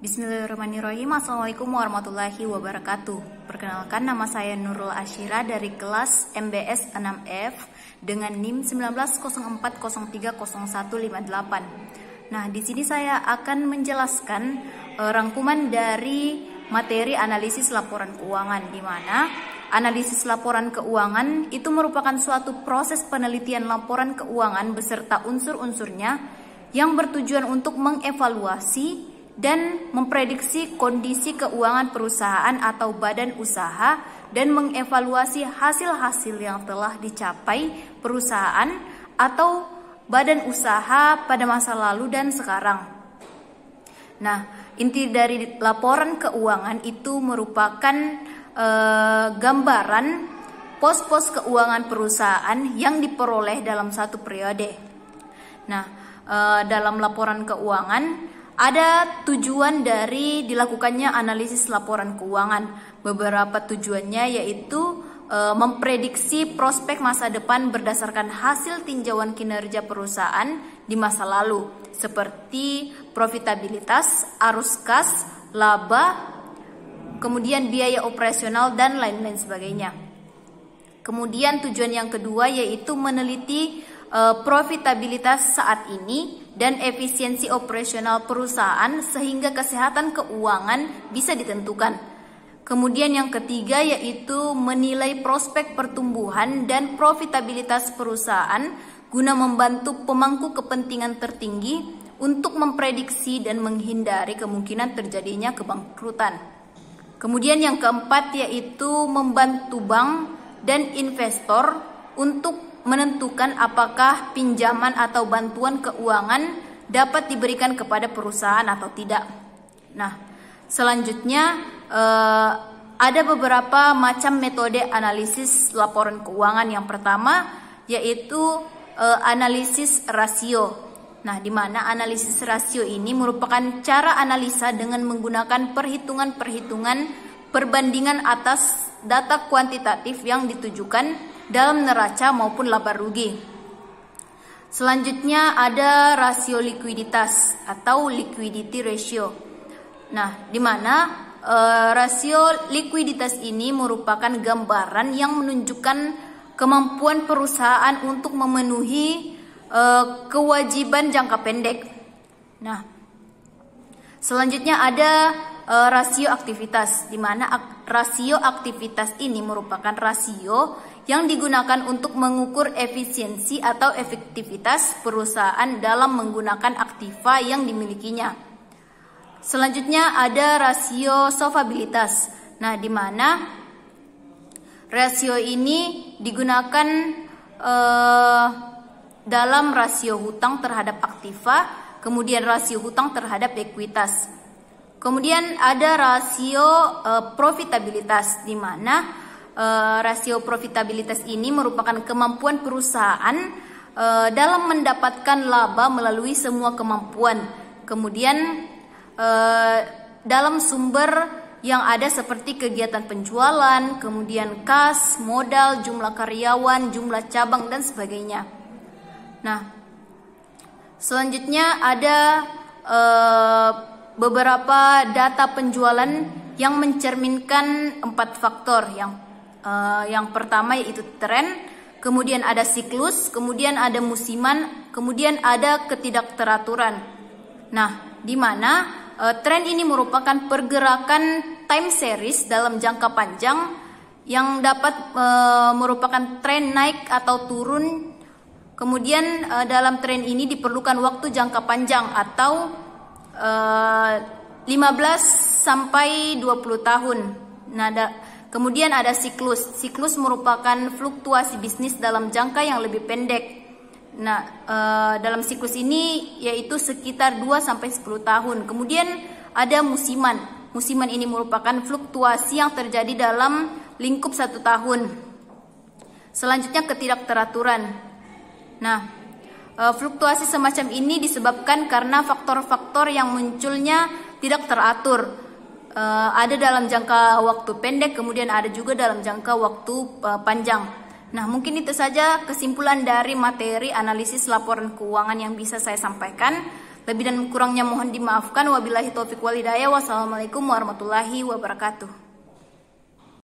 Bismillahirrahmanirrahim. Assalamualaikum warahmatullahi wabarakatuh. Perkenalkan, nama saya Nurul Ashira dari kelas MBS 6F dengan NIM 1904030158. Nah, di sini saya akan menjelaskan rangkuman dari materi analisis laporan keuangan, di mana analisis laporan keuangan itu merupakan suatu proses penelitian laporan keuangan beserta unsur-unsurnya yang bertujuan untuk mengevaluasi dan memprediksi kondisi keuangan perusahaan atau badan usaha dan mengevaluasi hasil-hasil yang telah dicapai perusahaan atau badan usaha pada masa lalu dan sekarang. Nah, inti dari laporan keuangan itu merupakan gambaran pos-pos keuangan perusahaan yang diperoleh dalam satu periode. Nah, dalam laporan keuangan ada tujuan dari dilakukannya analisis laporan keuangan. Beberapa tujuannya yaitu memprediksi prospek masa depan berdasarkan hasil tinjauan kinerja perusahaan di masa lalu, seperti profitabilitas, arus kas, laba, kemudian biaya operasional, dan lain-lain sebagainya. Kemudian tujuan yang kedua yaitu meneliti profitabilitas saat ini dan efisiensi operasional perusahaan sehingga kesehatan keuangan bisa ditentukan. Kemudian yang ketiga yaitu menilai prospek pertumbuhan dan profitabilitas perusahaan guna membantu pemangku kepentingan tertinggi untuk memprediksi dan menghindari kemungkinan terjadinya kebangkrutan. Kemudian yang keempat yaitu membantu bank dan investor untuk menentukan apakah pinjaman atau bantuan keuangan dapat diberikan kepada perusahaan atau tidak. Nah, selanjutnya ada beberapa macam metode analisis laporan keuangan. Yang pertama yaitu analisis rasio. Nah, di mana analisis rasio ini merupakan cara analisa dengan menggunakan perhitungan-perhitungan perbandingan atas data kuantitatif yang ditujukan dalam neraca maupun laba rugi. Selanjutnya ada rasio likuiditas atau liquidity ratio. Nah, di mana rasio likuiditas ini merupakan gambaran yang menunjukkan kemampuan perusahaan untuk memenuhi kewajiban jangka pendek. Nah, selanjutnya ada rasio aktivitas, di mana rasio aktivitas ini merupakan rasio yang digunakan untuk mengukur efisiensi atau efektivitas perusahaan dalam menggunakan aktiva yang dimilikinya. Selanjutnya ada rasio solvabilitas. Nah, di mana rasio ini digunakan dalam rasio hutang terhadap aktiva, kemudian rasio hutang terhadap ekuitas. Kemudian ada rasio profitabilitas, di mana rasio profitabilitas ini merupakan kemampuan perusahaan dalam mendapatkan laba melalui semua kemampuan. Kemudian dalam sumber yang ada seperti kegiatan penjualan, kemudian kas, modal, jumlah karyawan, jumlah cabang, dan sebagainya. Nah, selanjutnya ada beberapa data penjualan yang mencerminkan 4 faktor. Yang pertama yaitu tren, kemudian ada siklus, kemudian ada musiman, kemudian ada ketidakteraturan. Nah, di mana tren ini merupakan pergerakan time series dalam jangka panjang yang dapat merupakan tren naik atau turun. Kemudian dalam tren ini diperlukan waktu jangka panjang atau 15 sampai 20 tahun. Nah, kemudian ada siklus. Siklus merupakan fluktuasi bisnis dalam jangka yang lebih pendek. Nah, dalam siklus ini yaitu sekitar 2 sampai 10 tahun. Kemudian ada musiman. Musiman ini merupakan fluktuasi yang terjadi dalam lingkup 1 tahun. Selanjutnya ketidakteraturan. Nah, fluktuasi semacam ini disebabkan karena faktor-faktor yang munculnya tidak teratur. Ada dalam jangka waktu pendek, kemudian ada juga dalam jangka waktu panjang. Nah, mungkin itu saja kesimpulan dari materi analisis laporan keuangan yang bisa saya sampaikan. Lebih dan kurangnya mohon dimaafkan. Wabillahi taufiq wal hidayah. Wassalamualaikum warahmatullahi wabarakatuh.